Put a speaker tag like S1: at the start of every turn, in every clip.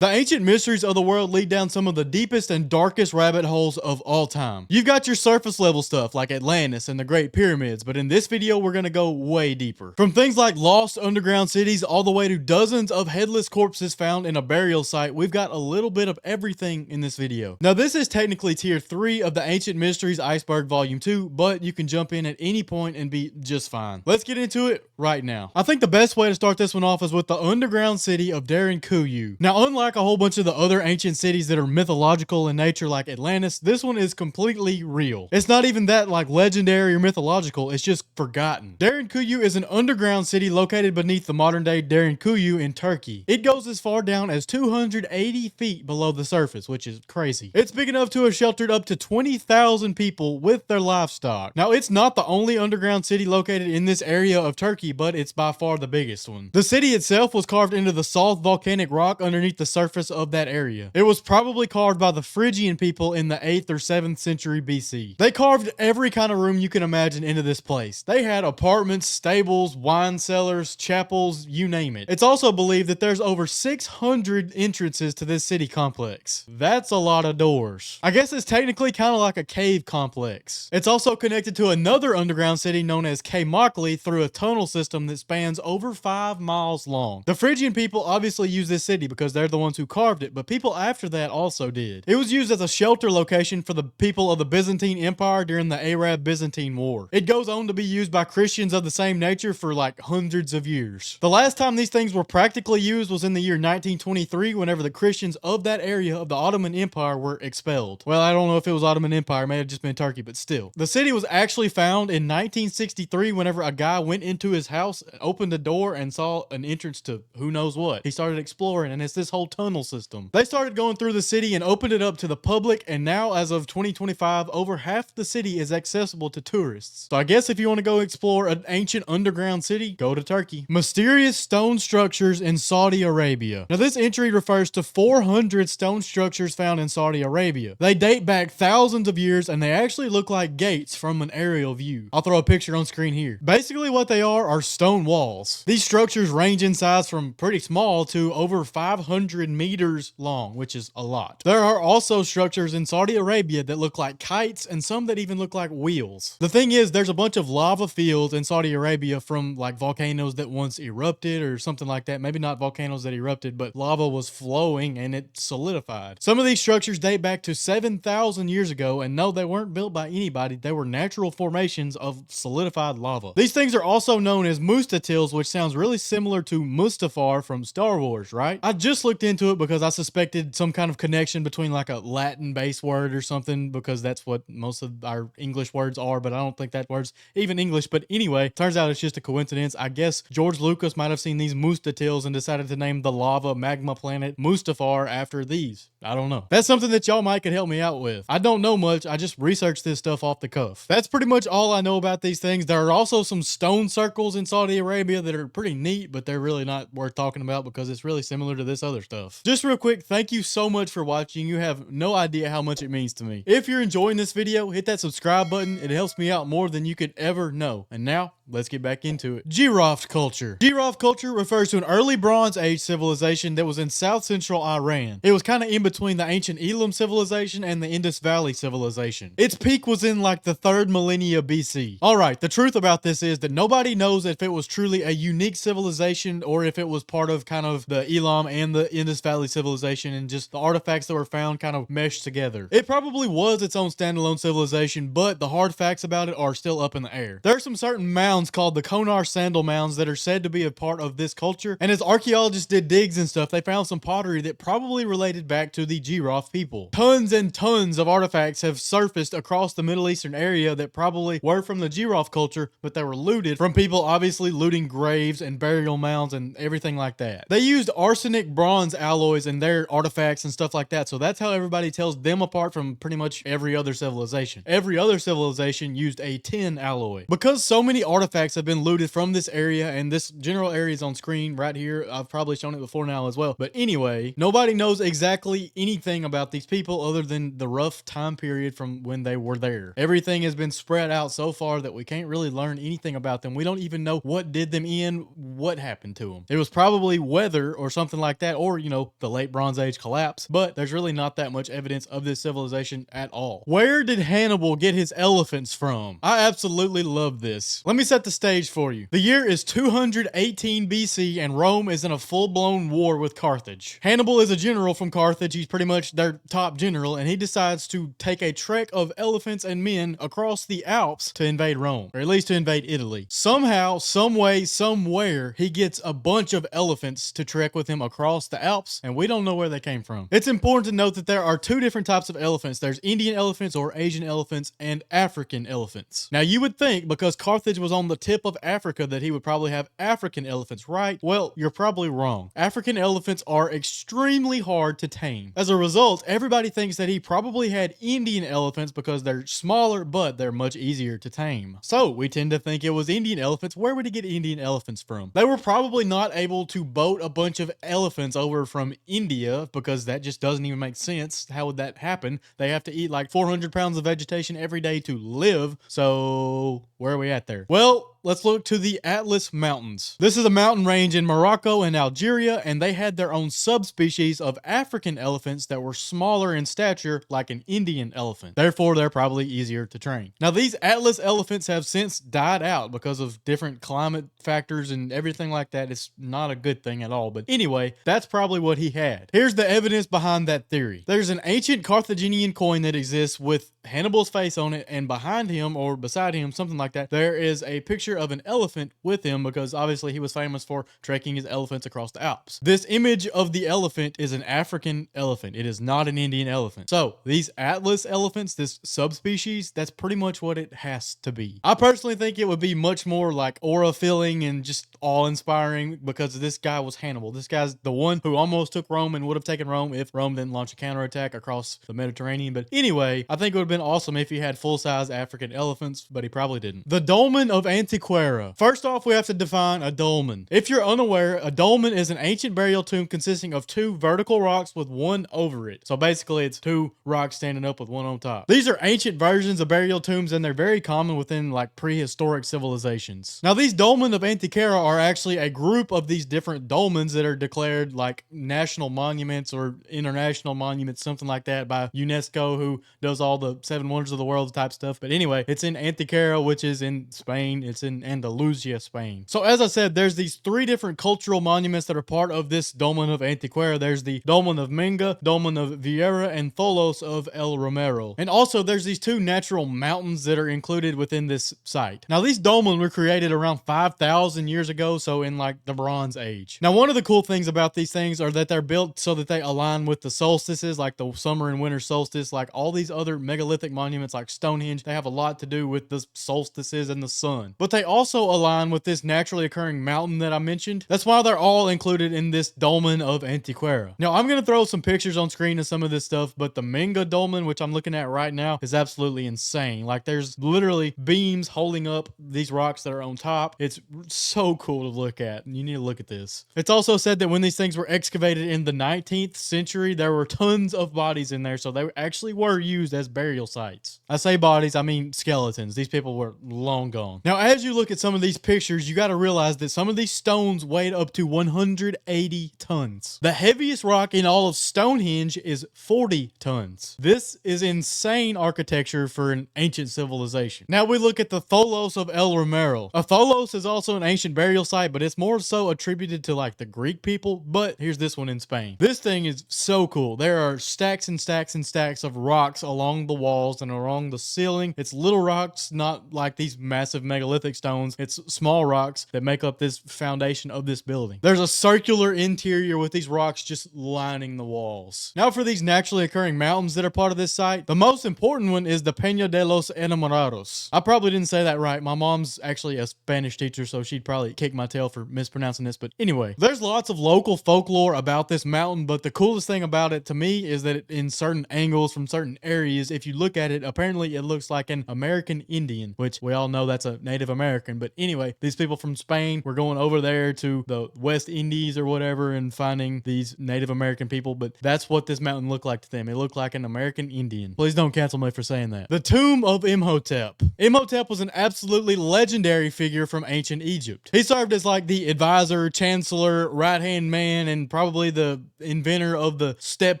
S1: The ancient mysteries of the world lead down some of the deepest and darkest rabbit holes of all time. You've got your surface level stuff like Atlantis and the Great Pyramids, but in this video we're gonna go way deeper. From things like lost underground cities all the way to dozens of headless corpses found in a burial site, we've got a little bit of everything in this video. Now this is technically tier 3 of the Ancient Mysteries Iceberg Volume 2, but you can jump in at any point and be just fine. Let's get into it right now. I think the best way to start this one off is with the underground city of Derinkuyu. Now unlike a whole bunch of the other ancient cities that are mythological in nature like Atlantis, this one is completely real. It's not even that like legendary or mythological, it's just forgotten. Derinkuyu is an underground city located beneath the modern day Derinkuyu in Turkey. It goes as far down as 280 feet below the surface, which is crazy. It's big enough to have sheltered up to 20,000 people with their livestock. Now it's not the only underground city located in this area of Turkey, but it's by far the biggest one. The city itself was carved into the soft volcanic rock underneath the surface of that area. It was probably carved by the Phrygian people in the 8th or 7th century BC. They carved every kind of room you can imagine into this place. They had apartments, stables, wine cellars, chapels, you name it. It's also believed that there's over 600 entrances to this city complex. That's a lot of doors. I guess it's technically kind of like a cave complex. It's also connected to another underground city known as Kaymakli through a tunnel system that spans over 5 miles long. The Phrygian people obviously use this city because they're the ones who carved it, but people after that also did. It was used as a shelter location for the people of the Byzantine Empire during the Arab-Byzantine War. It goes on to be used by Christians of the same nature for like hundreds of years. The last time these things were practically used was in the year 1923, whenever the Christians of that area of the Ottoman Empire were expelled. Well, I don't know if it was Ottoman Empire, it may have just been Turkey, but still. The city was actually found in 1963 whenever a guy went into his house, opened the door, and saw an entrance to who knows what. He started exploring, and it's this whole tunnel system. They started going through the city and opened it up to the public, and now as of 2025, over half the city is accessible to tourists. So I guess if you want to go explore an ancient underground city, go to Turkey. Mysterious stone structures in Saudi Arabia. Now this entry refers to 400 stone structures found in Saudi Arabia. They date back thousands of years, and they actually look like gates from an aerial view. I'll throw a picture on screen here. Basically what they are stone walls. These structures range in size from pretty small to over 500 meters long, which is a lot. There are also structures in Saudi Arabia that look like kites and some that even look like wheels. The thing is, there's a bunch of lava fields in Saudi Arabia from like volcanoes that once erupted or something like that. Maybe not volcanoes that erupted, but lava was flowing and it solidified. Some of these structures date back to 7,000 years ago, and no, they weren't built by anybody. They were natural formations of solidified lava. These things are also known as mustatils, which sounds really similar to Mustafar from Star Wars, right? I just looked into it because I suspected some kind of connection between like a Latin base word or something, because that's what most of our English words are, but I don't think that word's even English. But anyway, turns out it's just a coincidence. I guess George Lucas might have seen these mustatils and decided to name the lava magma planet Mustafar after these. I don't know. That's something that y'all might could help me out with. I don't know much. I just researched this stuff off the cuff. That's pretty much all I know about these things. There are also some stone circles in Saudi Arabia that are pretty neat, but they're really not worth talking about because it's really similar to this other stuff. Just real quick, thank you so much for watching. You have no idea how much it means to me. If you're enjoying this video, hit that subscribe button. It helps me out more than you could ever know. And now, let's get back into it. Jiroft Culture. Jiroft Culture refers to an early Bronze Age civilization that was in South Central Iran. It was kind of in between the ancient Elam civilization and the Indus Valley civilization. Its peak was in like the 3rd millennia BC. Alright, the truth about this is that nobody knows if it was truly a unique civilization or if it was part of kind of the Elam and the Indus Valley civilization, and just the artifacts that were found kind of meshed together. It probably was its own standalone civilization, but the hard facts about it are still up in the air. There are some certain mounds called the Konar Sandal Mounds that are said to be a part of this culture, and as archaeologists did digs and stuff, they found some pottery that probably related back to the Jiroft people. Tons and tons of artifacts have surfaced across the Middle Eastern area that probably were from the Jiroft culture, but they were looted from people obviously looting graves and burial mounds and everything like that. They used arsenic bronze alloys in their artifacts and stuff like that, so that's how everybody tells them apart from pretty much every other civilization. Every other civilization used a tin alloy. Because so many artifacts have been looted from this area, and this general area is on screen right here. I've probably shown it before now as well, but anyway, nobody knows exactly anything about these people other than the rough time period from when they were there. Everything has been spread out so far that we can't really learn anything about them. We don't even know what did them in, what happened to them. It was probably weather or something like that, or the late Bronze Age collapse, but there's really not that much evidence of this civilization at all. Where did Hannibal get his elephants from? I absolutely love this. Let me set the stage for you. The year is 218 BC and Rome is in a full-blown war with Carthage. Hannibal is a general from Carthage. He's pretty much their top general, and he decides to take a trek of elephants and men across the Alps to invade Rome, or at least to invade Italy. Somehow, some way, somewhere, he gets a bunch of elephants to trek with him across the Alps, and we don't know where they came from. It's important to note that there are two different types of elephants. There's Indian elephants or Asian elephants and African elephants. Now, you would think because Carthage was on the tip of Africa that he would probably have African elephants, right? Well, you're probably wrong. African elephants are extremely hard to tame. As a result, everybody thinks that he probably had Indian elephants because they're smaller, but they're much easier to tame. So we tend to think it was Indian elephants. Where would he get Indian elephants from? They were probably not able to boat a bunch of elephants over from India because that just doesn't even make sense. How would that happen? They have to eat like 400 pounds of vegetation every day to live. So where are we at there? Well, let's look to the Atlas Mountains. This is a mountain range in Morocco and Algeria, and they had their own subspecies of African elephants that were smaller in stature like an Indian elephant. Therefore, they're probably easier to train. Now, these Atlas elephants have since died out because of different climate factors and everything like that. It's not a good thing at all. But anyway, that's probably what he had. Here's the evidence behind that theory. There's an ancient Carthaginian coin that exists with Hannibal's face on it, and behind him or beside him, something like that, there is a picture of an elephant with him because obviously he was famous for trekking his elephants across the Alps. This image of the elephant is an African elephant. It is not an Indian elephant. So these Atlas elephants, this subspecies, that's pretty much what it has to be. I personally think it would be much more like aura-filling and just awe-inspiring because this guy was Hannibal. This guy's the one who almost took Rome and would have taken Rome if Rome didn't launch a counterattack across the Mediterranean. But anyway, I think it would have been awesome if he had full-size African elephants, but he probably didn't. The Dolmen of Antequera. First off, we have to define a dolmen. If you're unaware, a dolmen is an ancient burial tomb consisting of two vertical rocks with one over it. So basically, it's two rocks standing up with one on top. These are ancient versions of burial tombs, and they're very common within like prehistoric civilizations. Now, these Dolmen of Antequera are actually a group of these different dolmens that are declared like national monuments or international monuments, something like that, by UNESCO, who does all the seven wonders of the world type stuff. But anyway, it's in Antequera, which is in Spain. It's in Andalusia, Spain. So as I said, there's these three different cultural monuments that are part of this Dolmen of Antequera. There's the Dolmen of Minga, Dolmen of Vieira, and Thasos of El Romero. And also there's these two natural mountains that are included within this site. Now these dolmen were created around 5,000 years ago, so in like the Bronze Age. Now one of the cool things about these things are that they're built so that they align with the solstices, like the summer and winter solstice, like all these other megalithic monuments like Stonehenge. They have a lot to do with the solstices and the sun. But they also align with this naturally occurring mountain that I mentioned. That's why they're all included in this Dolmen of Antequera. Now I'm going to throw some pictures on screen of some of this stuff, but the Minga Dolmen, which I'm looking at right now, is absolutely insane. Like there's literally beams holding up these rocks that are on top. It's so cool to look at. You need to look at this. It's also said that when these things were excavated in the 19th century, there were tons of bodies in there, so they actually were used as burial sites. I say bodies, I mean skeletons. These people were long gone. Now, as you look at some of these pictures, you got to realize that some of these stones weighed up to 180 tons. The heaviest rock in all of Stonehenge is 40 tons. This is insane architecture for an ancient civilization. Now we look at the Thasos of El Romero. A Thasos is also an ancient burial site, but it's more so attributed to like the Greek people. But here's this one in Spain. This thing is so cool. There are stacks and stacks and stacks of rocks along the walls and along the ceiling. It's little rocks, not like these massive megalithic stones. It's small rocks that make up this foundation of this building. There's a circular interior with these rocks just lining the walls. Now for these naturally occurring mountains that are part of this site, the most important one is the Peña de los Enamorados. I probably didn't say that right. My mom's actually a Spanish teacher, so she'd probably kick my tail for mispronouncing this. But anyway, there's lots of local folklore about this mountain, but the coolest thing about it to me is that in certain angles from certain areas, if you look at it, apparently it looks like an American Indian, which we all know that's a Native American American. But anyway, these people from Spain were going over there to the West Indies or whatever and finding these Native American people. But that's what this mountain looked like to them. It looked like an American Indian. Please don't cancel me for saying that. The tomb of Imhotep. Imhotep was an absolutely legendary figure from ancient Egypt. He served as like the advisor, chancellor, right-hand man, and probably the inventor of the step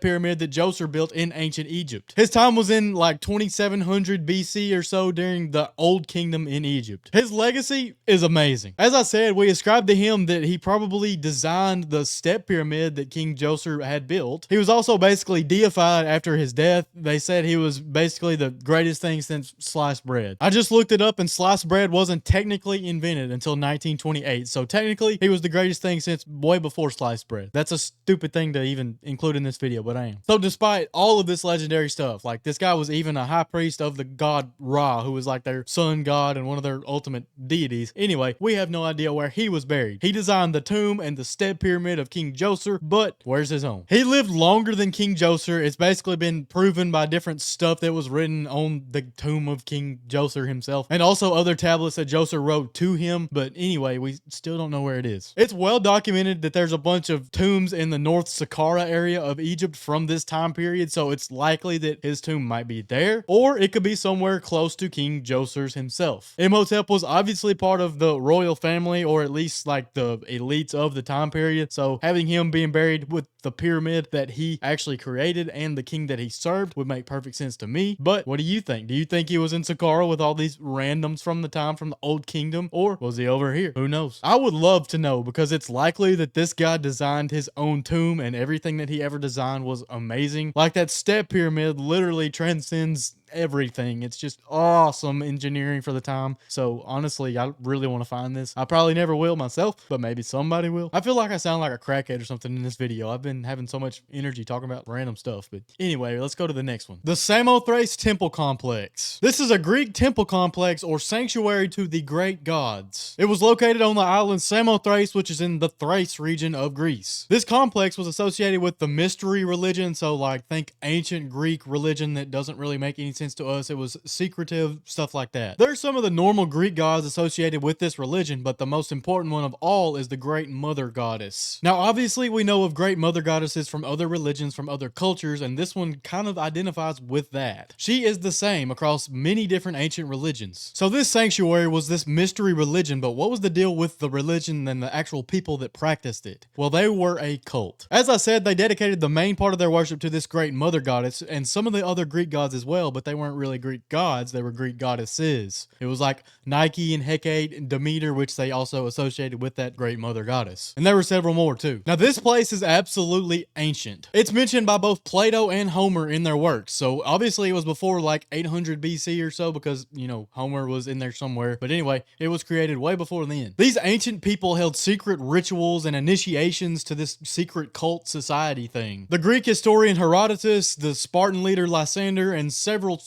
S1: pyramid that Djoser built in ancient Egypt. His time was in like 2700 BC or so during the Old Kingdom in Egypt. His legacy is amazing. As I said, we ascribe to him that he probably designed the step pyramid that King Djoser had built. He was also basically deified after his death. They said he was basically the greatest thing since sliced bread. I just looked it up and sliced bread wasn't technically invented until 1928. So technically he was the greatest thing since way before sliced bread. That's a stupid thing to even include in this video, but I am. So despite all of this legendary stuff, like this guy was even a high priest of the god Ra, who was like their sun god and one of their ultimate deities. Anyway, we have no idea where he was buried. He designed the tomb and the step pyramid of King Djoser, but where's his home? He lived longer than King Djoser. It's basically been proven by different stuff that was written on the tomb of King Djoser himself, and also other tablets that Djoser wrote to him. But anyway, we still don't know where it is. It's well documented that there's a bunch of tombs in the North Saqqara area of Egypt from this time period, so it's likely that his tomb might be there, or it could be somewhere close to King Djoser's himself. Imhotep was obviously part of the royal family, or at least like the elites of the time period, so having him being buried with the pyramid that he actually created and the king that he served would make perfect sense to me. But what do you think? Do you think he was in Saqqara with all these randoms from the time from the Old Kingdom, or was he over here? Who knows? I would love to know, because it's likely that this guy designed his own tomb and everything that he ever designed was amazing. Like that step pyramid literally transcends everything. It's just awesome engineering for the time. So honestly, I really want to find this. I probably never will myself, but maybe somebody will. I feel like I sound like a crackhead or something in this video. I've been having so much energy talking about random stuff. But anyway, let's go to the next one. The Samothrace Temple Complex. This is a Greek temple complex or sanctuary to the great gods. It was located on the island Samothrace, which is in the Thrace region of Greece. This complex was associated with the mystery religion, so like think ancient Greek religion that doesn't really make any sense to us. It was secretive, stuff like that. There's some of the normal Greek gods associated with this religion, but the most important one of all is the Great Mother Goddess. Now, obviously, we know of Great Mother Goddesses from other religions, from other cultures, and this one kind of identifies with that. She is the same across many different ancient religions. So this sanctuary was this mystery religion, but what was the deal with the religion and the actual people that practiced it? Well, they were a cult. As I said, they dedicated the main part of their worship to this Great Mother Goddess and some of the other Greek gods as well, but they weren't really Greek gods, they were Greek goddesses. It was like Nike and Hecate and Demeter, which they also associated with that Great Mother Goddess. And there were several more too. Now this place is absolutely ancient. It's mentioned by both Plato and Homer in their works, so obviously it was before like 800 BC or so, because, you know, Homer was in there somewhere. But anyway, it was created way before then. These ancient people held secret rituals and initiations to this secret cult society thing. The Greek historian Herodotus, the Spartan leader Lysander, and several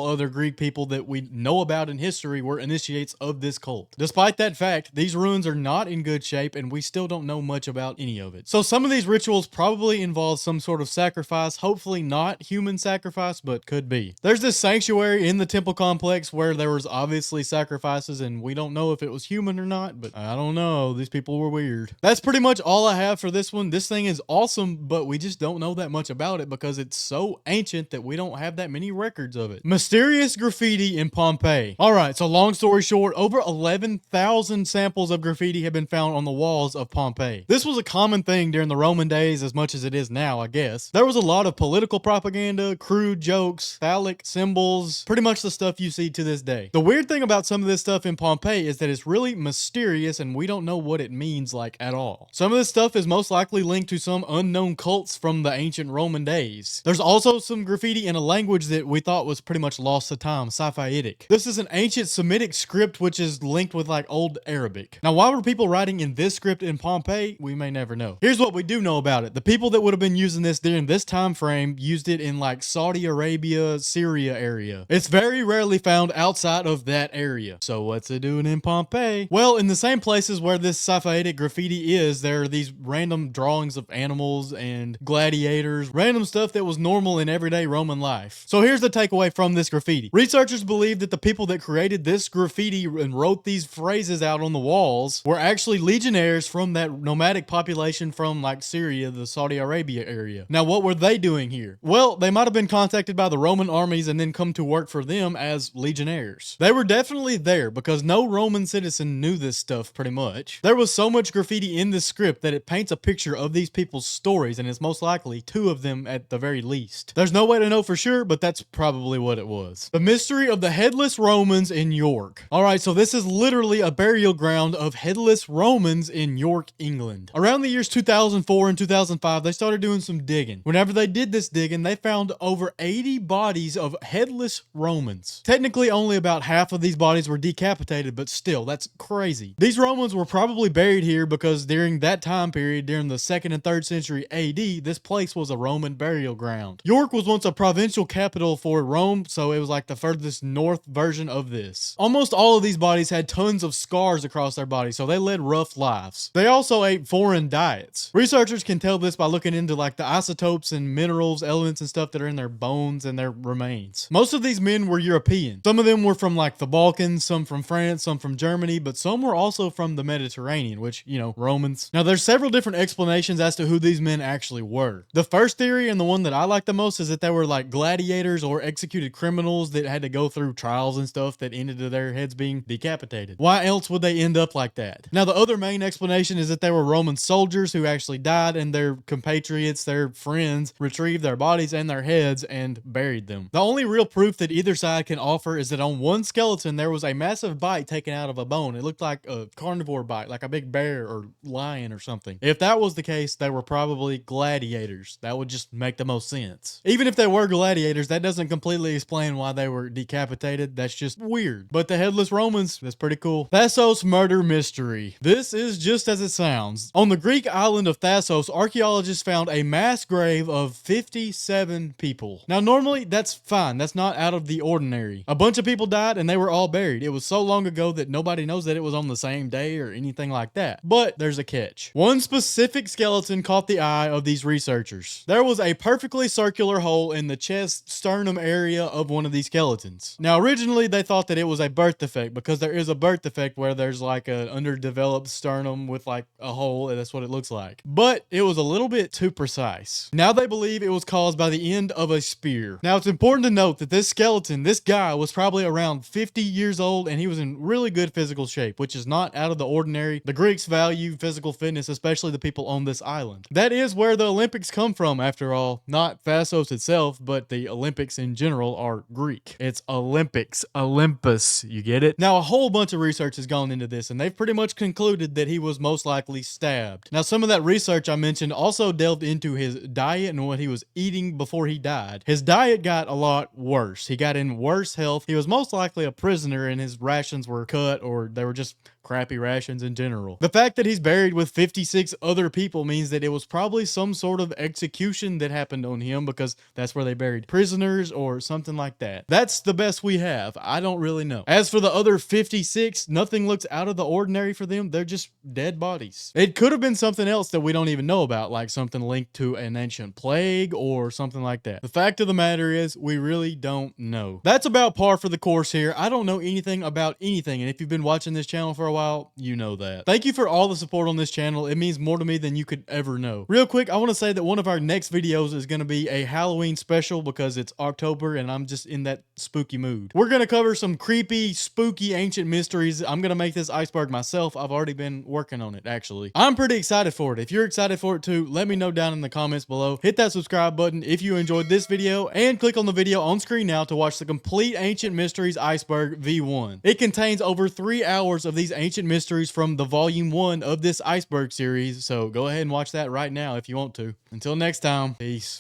S1: other Greek people that we know about in history were initiates of this cult. Despite that fact, these ruins are not in good shape and we still don't know much about any of it. So some of these rituals probably involve some sort of sacrifice, hopefully not human sacrifice, but could be. There's this sanctuary in the temple complex where there was obviously sacrifices, and we don't know if it was human or not, but I don't know. These people were weird. That's pretty much all I have for this one. This thing is awesome, but we just don't know that much about it because it's so ancient that we don't have that many records of it. Mysterious graffiti in Pompeii. Alright, so long story short, over 11,000 samples of graffiti have been found on the walls of Pompeii. This was a common thing during the Roman days as much as it is now, I guess. There was a lot of political propaganda, crude jokes, phallic symbols, pretty much the stuff you see to this day. The weird thing about some of this stuff in Pompeii is that it's really mysterious and we don't know what it means like at all. Some of this stuff is most likely linked to some unknown cults from the ancient Roman days. There's also some graffiti in a language that we thought was pretty much lost to time, Safaitic. This is an ancient Semitic script which is linked with like old Arabic. Now, why were people writing in this script in Pompeii? We may never know. Here's what we do know about it. The people that would have been using this during this time frame used it in like Saudi Arabia, Syria area. It's very rarely found outside of that area. So what's it doing in Pompeii? Well, in the same places where this Safaitic graffiti is, there are these random drawings of animals and gladiators, random stuff that was normal in everyday Roman life. So here's the take takeaway from this graffiti. Researchers believe that the people that created this graffiti and wrote these phrases out on the walls were actually legionnaires from that nomadic population from like Syria, the Saudi Arabia area. Now, what were they doing here? Well, they might have been contacted by the Roman armies and then come to work for them as legionnaires. They were definitely there because no Roman citizen knew this stuff pretty much. There was so much graffiti in this script that it paints a picture of these people's stories, and it's most likely two of them at the very least. There's no way to know for sure, but that's probably what it was. The mystery of the headless Romans in York. Alright, so this is literally a burial ground of headless Romans in York, England. Around the years 2004 and 2005, they started doing some digging. Whenever they did this digging, they found over 80 bodies of headless Romans. Technically, only about half of these bodies were decapitated, but still, that's crazy. These Romans were probably buried here because during that time period, during the 2nd and 3rd century AD, this place was a Roman burial ground. York was once a provincial capital for Rome, so it was like the furthest north version of this. Almost all of these bodies had tons of scars across their bodies, so they led rough lives. They also ate foreign diets. Researchers can tell this by looking into like the isotopes and minerals, elements and stuff that are in their bones and their remains. Most of these men were European. Some of them were from like the Balkans, some from France, some from Germany, but some were also from the Mediterranean, which, you know, Romans. Now, there's several different explanations as to who these men actually were. The first theory, and the one that I like the most, is that they were like gladiators or executed criminals that had to go through trials and stuff that ended to their heads being decapitated. Why else would they end up like that? Now, the other main explanation is that they were Roman soldiers who actually died, and their compatriots, their friends, retrieved their bodies and their heads and buried them. The only real proof that either side can offer is that on one skeleton there was a massive bite taken out of a bone. It looked like a carnivore bite, like a big bear or lion or something. If that was the case, they were probably gladiators. That would just make the most sense. Even if they were gladiators, that doesn't completely explain why they were decapitated. That's just weird. But the headless Romans, that's pretty cool. Thasos Murder Mystery. This is just as it sounds. On the Greek island of Thasos, archaeologists found a mass grave of 57 people. Now, normally that's fine. That's not out of the ordinary. A bunch of people died and they were all buried. It was so long ago that nobody knows that it was on the same day or anything like that. But there's a catch. One specific skeleton caught the eye of these researchers. There was a perfectly circular hole in the chest sternum area of one of these skeletons. Now, originally they thought that it was a birth defect because there is a birth defect where there's like an underdeveloped sternum with like a hole, and that's what it looks like. But it was a little bit too precise. Now they believe it was caused by the end of a spear. Now, it's important to note that this skeleton, this guy, was probably around 50 years old, and he was in really good physical shape, which is not out of the ordinary. The Greeks value physical fitness, especially the people on this island. That is where the Olympics come from, after all. Not Thasos itself, but the Olympics in general are Greek. It's Olympics, Olympus, you get it? Now, a whole bunch of research has gone into this, and they've pretty much concluded that he was most likely stabbed. Now, some of that research I mentioned also delved into his diet and what he was eating before he died. His diet got a lot worse. He got in worse health. He was most likely a prisoner, and his rations were cut, or they were just crappy rations in general. The fact that he's buried with 56 other people means that it was probably some sort of execution that happened on him, because that's where they buried prisoners or something like that. That's the best we have. I don't really know. As for the other 56, nothing looks out of the ordinary for them. They're just dead bodies. It could have been something else that we don't even know about, like something linked to an ancient plague or something like that. The fact of the matter is, we really don't know. That's about par for the course here. I don't know anything about anything, and if you've been watching this channel for a while, you know that. Thank you for all the support on this channel. It means more to me than you could ever know. Real quick, I want to say that one of our next videos is going to be a Halloween special because it's October and I'm just in that spooky mood. We're going to cover some creepy, spooky ancient mysteries. I'm going to make this iceberg myself. I've already been working on it, actually. I'm pretty excited for it. If you're excited for it too, let me know down in the comments below. Hit that subscribe button if you enjoyed this video, and click on the video on screen now to watch the complete Ancient Mysteries Iceberg V1. It contains over 3 hours of these ancient mysteries from the volume 1 of this iceberg series, so go ahead and watch that right now if you want to. Until next time, peace.